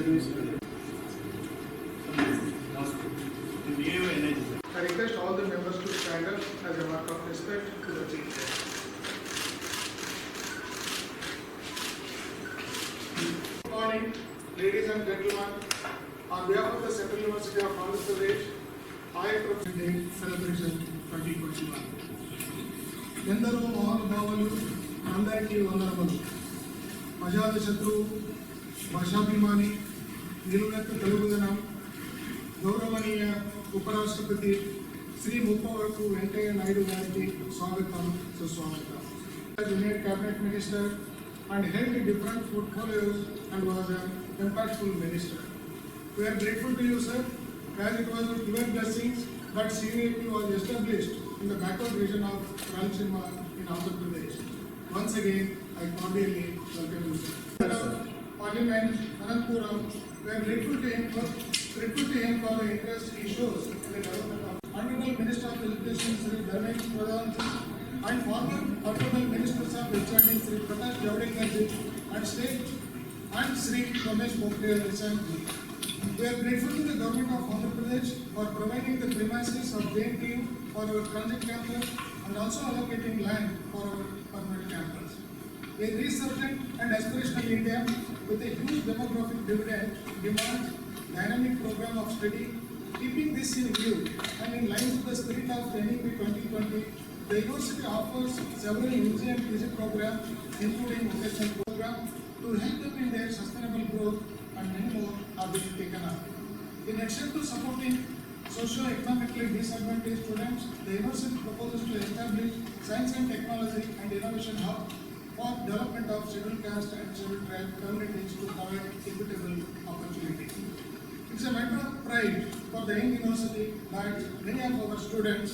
I request all the members to stand up as a mark of respect to the chief guest. Good morning, ladies and gentlemen. On behalf of the Central University of Andhra Pradesh, I present Day Celebration 2021. ఎందరో మహానుభావులు అందరికీ వందనములు. అజాత శత్రువు, భాషాభిమాని, నిలువెత్తు తెలుగుదనం, గౌరవనీయ ఉపరాష్ట్రపతి శ్రీ ముప్పవరపు వెంకయ్య నాయుడు గారికి స్వాగతం, సుస్వాగతం. Union Cabinet Minister and held different portfolios and was an impactful minister. We are grateful to you, sir, as it was with your blessings that CVAP was established in the backward region of Rayalaseema in Andhra Pradesh. Once again, I cordially welcome you, sir. Parliament, Anantpuram, we are grateful to him for the interest he shows in the development of Honorable Minister of Education, Sri Dharmendra Pradhan and former Honorable Ministers of HRD, Sri Prakash Javadekar and State and Sri Ramesh Pokhriyal Nishank. We are grateful to the government of Andhra Pradesh for providing the premises of JNTU for our transit campus and also allocating land for our permanent campus. A resurgent and aspirational India with a huge demographic dividend demands dynamic program of study. Keeping this in view and in line with the spirit of NEP 2020, the university offers several UG and PG programs, including vocational program, to help them in their sustainable growth, and many more are being taken up. In addition to supporting socio-economically disadvantaged students, the university proposes to establish science and technology and innovation hub for development of scheduled caste and scheduled tribe communities to provide equitable opportunities. It's a matter of pride for the young university that many of our students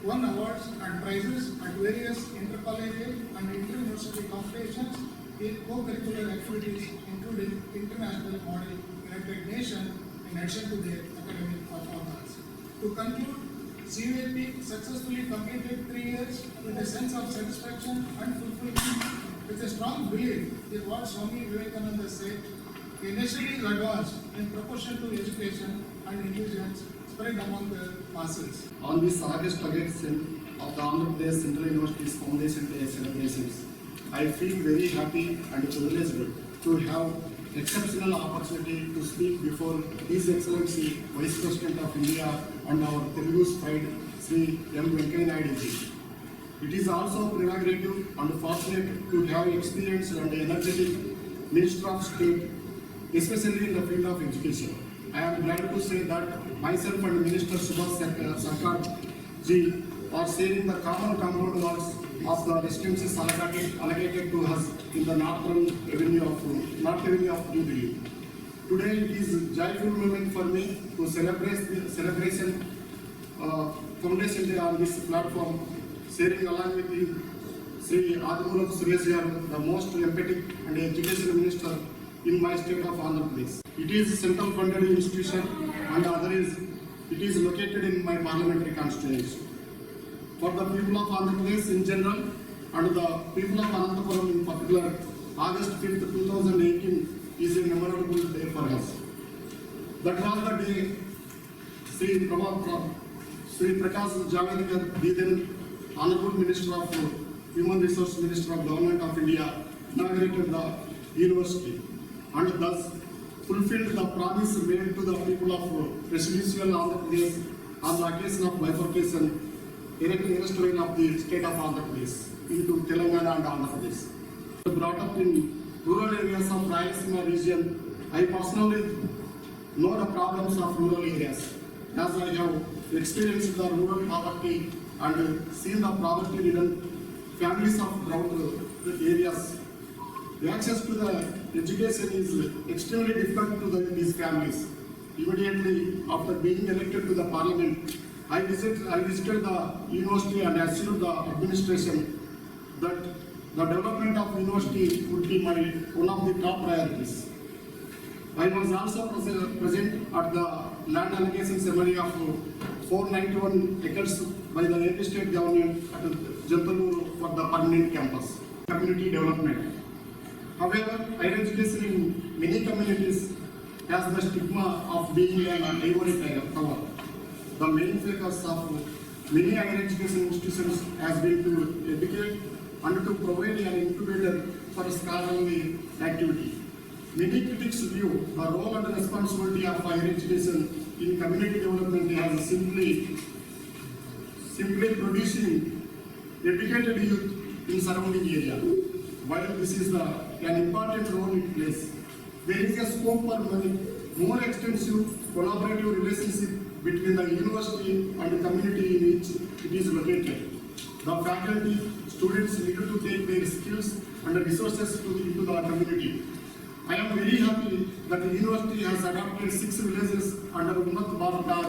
won awards and prizes at various intercollegiate and inter-university competitions in co-curricular activities, including international model recognition in addition to their academic performance. To conclude, CUAP successfully completed 3 years with a sense of satisfaction and fulfillment, with a strong belief in what Swami Vivekananda said, a nation is advanced in proportion to education and intelligence spread among the masses. On this August 11th of the Andhra Pradesh Central University's Foundation Day celebrations, I feel very happy and privileged to have exceptional opportunity to speak before His Excellency Vice President of India and our Telugu's pride, Sri M. Venkaiah Naidu ji. It is also prerogative and fortunate to have experienced and energetic Minister of State, especially in the field of education. I am glad to say that myself and Minister Subhash Sarkar ji are sharing the common compound walls of the residences allocated to us in the North Avenue of New Delhi. Today it is a joyful moment for me to celebration Foundation Day on this platform, sharing along with you Sri Adimula Suresh Garu, the most emphatic and education minister in my state of Andhra Pradesh. It is a central funded institution and it is located in my parliamentary constituency. For the people of Andhra Pradesh in general and the people of Ananthapuram in particular, August 5th, 2018 is a memorable day for us. That was the day Sri Prakash Javadekar, the then Honorable Minister of Human Resource Minister of Government of India, inaugurated the university and thus fulfilled the promise made to the people of residential Andhra Pradesh on the occasion of bifurcation restoration of the state of Andhra Pradesh into Telangana and Andhra Pradesh. Brought up in rural areas of Rayalaseema region, I personally know the problems of rural areas, as I have experienced the rural poverty and seen the poverty-ridden families of rural areas. The access to the education is extremely difficult to these families. Immediately after being elected to the parliament, I visited the university and assured the administration that the development of university would be one of the top priorities. I was also present at the land allocation ceremony of 491 acres by the AP state government at Jantalur for the permanent campus. Community development. However, higher education in many communities has the stigma of being an ivory tower. The main focus of many higher education institutions has been to educate and to provide an incubator for scholarly activity. Many critics view the role and responsibility of higher education in community development as simply producing educated youth in surrounding area. While this is an important role it plays, there is a scope for more extensive collaborative relationship between the university and the community in which it is located. The faculty, students need to take their skills and resources into the community. I am very happy that the university has adopted 6 villages under Unnat Bharata.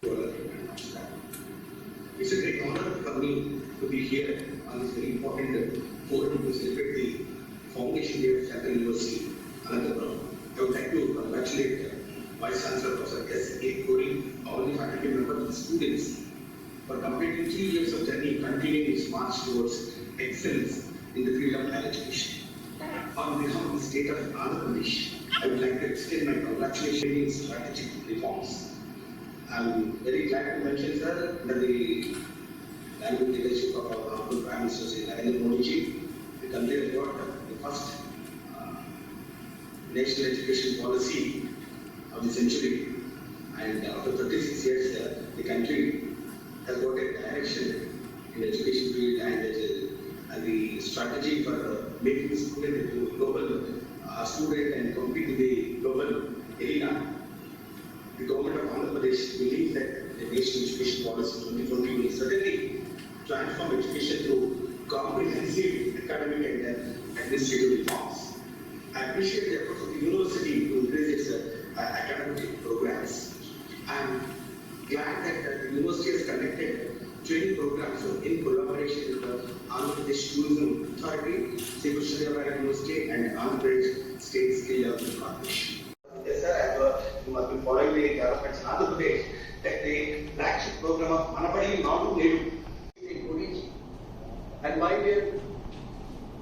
It's a great honor for me to be here on this very important forum to celebrate the foundation day of Central University, Anantapura. I would like to congratulate Vice Chancellor Professor S.A. Kori, all the faculty members and students for completing 3 years of journey, continuing its march towards excellence in the field of higher education. On behalf of the state of Andhra Pradesh, I would like to extend my congratulations in strategic reforms. I'm very glad to mention, sir, that the language leadership of our Honorable Prime Minister Sri Narendra Modi ji, the country has got the first national education policy of the century, and after 36 years, the country has got a direction in the education field and the strategy for making the student into a global student and compete in the global arena. The government of Andhra Pradesh believes that the national education policy 2020 will certainly transform education through comprehensive academic and administrative reforms. I appreciate the efforts of the university to increase its academic programs. I am glad that the university has conducted training programs in collaboration with the Andhra Pradesh Tourism Authority, Sri Krishnadevara University, and Andhra Pradesh State Skill Development Corporation. Yes, sir, you must be following the developments in Andhra Pradesh that the flagship program of Manapadi Nadu Nedu in Odisha. And my dear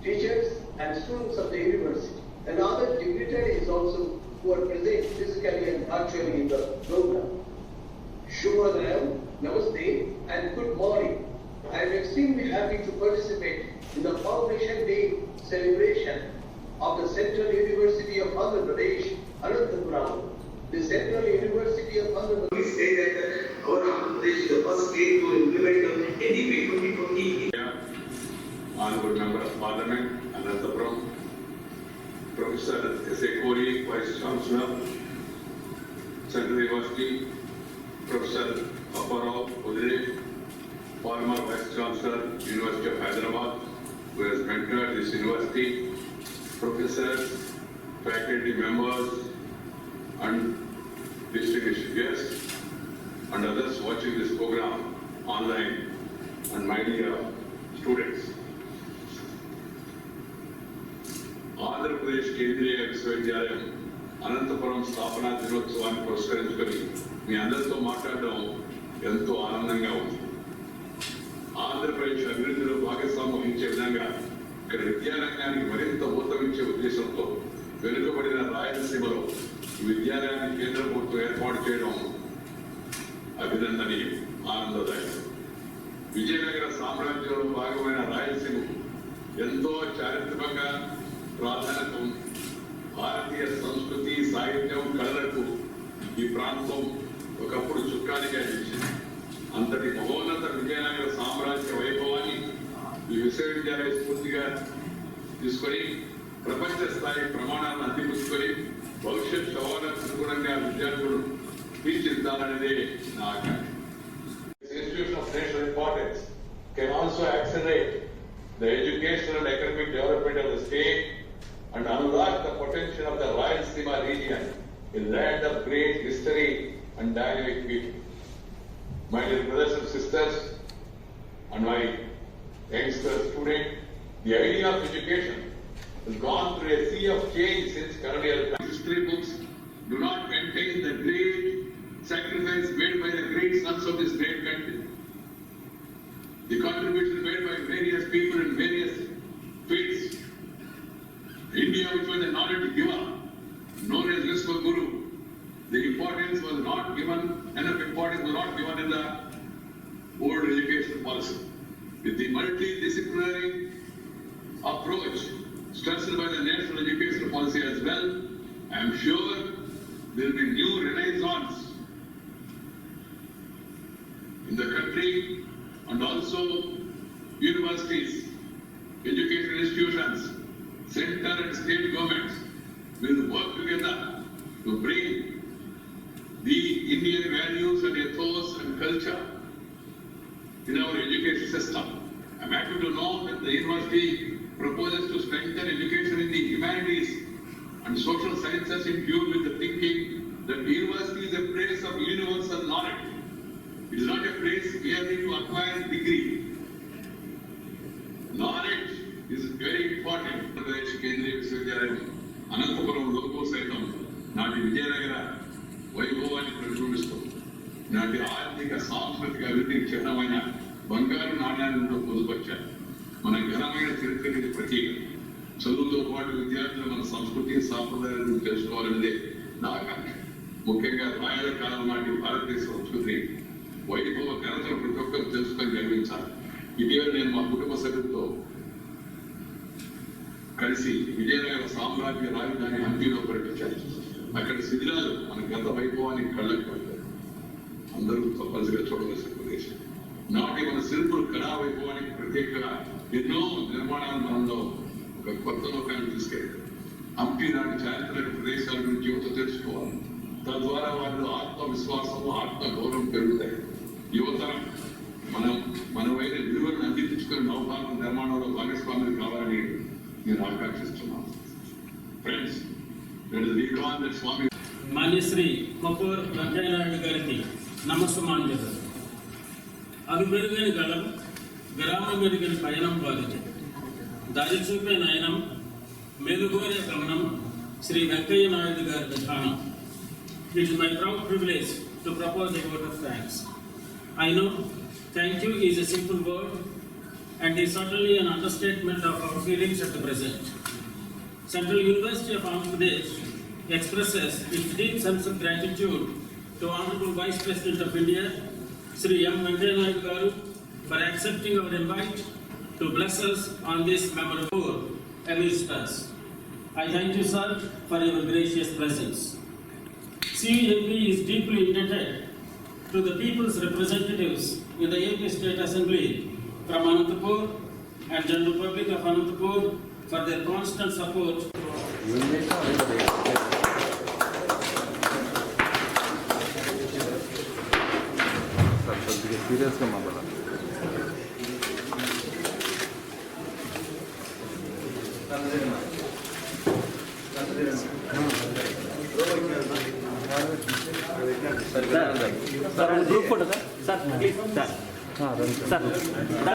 teachers and students of the university, and other dignitaries also who are present physically and virtually in the program. Shubhodayam, Namaste, and good morning. I am extremely happy to participate in the Foundation Day celebration of the Central University of Andhra Pradesh, Anantapura. The Central University of Andhra Pradesh. We say that our Andhra Pradesh is the first state to implement the NDP 2020. Honorable Member of Parliament, Anantapura, Professor S.A. Kori, Vice Chancellor, Central University, Professor Apparao Udire, former Vice Chancellor, University of Hyderabad, who has mentored this university, professors, faculty members, and distinguished guests, and others watching this program online, and my dear students. Andhra Pradesh కేంద్రీయ విశ్వవిద్యాలయం అనంతపురం స్థాపనా దినోత్సవాన్ని పురస్కరించుకొని మీ అందరితో మాట్లాడడం ఎంతో ఆనందంగా ఉంది. ఆంధ్రప్రదేశ్ అభివృద్ధిలో భాగస్వామ్యం వహించే విధంగా ఇక్కడ విద్యారంగానికి మరింత ఊతమిచ్చే ఉద్దేశంతో వెనుకబడిన రాయలసీమలో ఈ విద్యాలయాన్ని కేంద్ర ప్రభుత్వం ఏర్పాటు చేయడం అభినందనీయం, ఆనందదాయకం. విజయనగర సామ్రాజ్యంలో భాగమైన రాయలసీమకు ఎంతో చారిత్రకంగా ప్రాధాన్యత ఉంది. భారతీయ సంస్కృతి, సాహిత్యం, కళలకు ఈ ప్రాంతం ఒకప్పుడు చుక్కానిగా నిలిచింది. అంతటి మహోన్నత విజయనగర సామ్రాజ్య వైభవాన్ని ఈ విశ్వవిద్యాలయ స్ఫూర్తిగా తీసుకొని ప్రపంచ స్థాయి ప్రమాణాలను అందిపుచ్చుకొని భవిష్యత్ సవాళ్ళకు అనుగుణంగా విద్యార్థులు తీర్చిదిద్దాలనేదే నా ఆకాంక్ష. Institution of national importance can also accelerate the educational and economic development of the state and unlock the potential of the Rayalaseema region, a land of great history and dynamic people. My dear brothers and sisters, and my youngster student, the idea of education has gone through a sea of change since colonial times. History books do not contain the great sacrifice made by the great sons of this great country. The contribution made by various people in various fields. India, which was a knowledge giver, known as Vishwa Guru, multidisciplinary approach stressed by the national education policy as well, I am sure there will be new renaissance in the country, and also universities, education institutions, center and state governments will work together to bring the Indian values and ethos and culture in our education system. I'm happy to know that the university proposes to strengthen education in the humanities and social sciences in tune with the thinking that university is a place of universal knowledge. It is not a place merely to acquire a degree. Knowledge is very important. Andhra Pradesh కేంద్రీయ విశ్వవిద్యాలయం Anantapuram logo సైతం నాటి విజయనగర వైభవాన్ని ప్రతిబింబిస్తుంది. నాటి ఆర్థిక సాంస్కృతిక అభివృద్ధికి చిహ్నమైన బంగారు నాణ్యాలను పొందుపరిచారు. మన ఘనమైన చరిత్రకి ప్రతీక. చదువుతో పాటు విద్యార్థులు మన సంస్కృతి సాంప్రదాయాలను తెలుసుకోవాలనేదే నా ఆకాంక్ష. ముఖ్యంగా రాయల కాలం నాటి భారతదేశ సంస్కృతి వైభవ ఘనతను ప్రతి ఒక్కరు తెలుసుకొని గర్వించాలి. ఇటీవల నేను మా కుటుంబ సభ్యులతో కలిసి విజయనగర సామ్రాజ్య రాజధాని హంపీలో పర్యటించాను. అక్కడ శిథిలాలు మన గత వైభవానికి కళ్ళకు పడతారు. అందరూ తప్పనిసరిగా చూడవలసిన ప్రదేశం. నాటి మన శిల్పులు కళా వైభవానికి ప్రత్యేకంగా ఎన్నో నిర్మాణాల మనలో ఒక కొత్త లోకాన్ని తీసుకెళ్తారు. హంపీ నాటి చారిత్రక ప్రదేశాల గురించి యువత తెలుసుకోవాలి. తద్వారా వాళ్ళు ఆత్మవిశ్వాసం, ఆత్మ గౌరవం పెరుగుతాయి. యువతరం మనమైన విలువలను అందించుకుని నవభారత నిర్మాణంలో భాగస్వాములు కావాలని నేను ఆకాంక్షిస్తున్నాను. ఫ్రెండ్స్, స్వామి మాన్యశ్రీ మపోర్ వెంకయ్యనాయుడు గారికి నమస్సమాంజలు. అలుపెరుగని గళం, గ్రామం మెరుగని పయనం వారిది. దారి చూపే నయనం, మెలుగోరే గమనం శ్రీ వెంకయ్య నాయుడు గారి విధానం. It is my proud privilege to propose a vote of thanks. I know thank you is a simple word and is certainly an understatement of our feelings at the present. Central University of Andhra Pradesh expresses its deep sense of gratitude to Honorable Vice President of India, Sri M. Venkaiah Naidu Garu, for accepting our invite to bless us on this memorable tour amidst us. I thank you, sir, for your gracious presence. CUAP is deeply indebted to the people's representatives in the AP State Assembly from Anantapur and General Public of Anantapur for their constant support. సీరియస్గా మాట్లాడాలి. Sir group photo sir please sir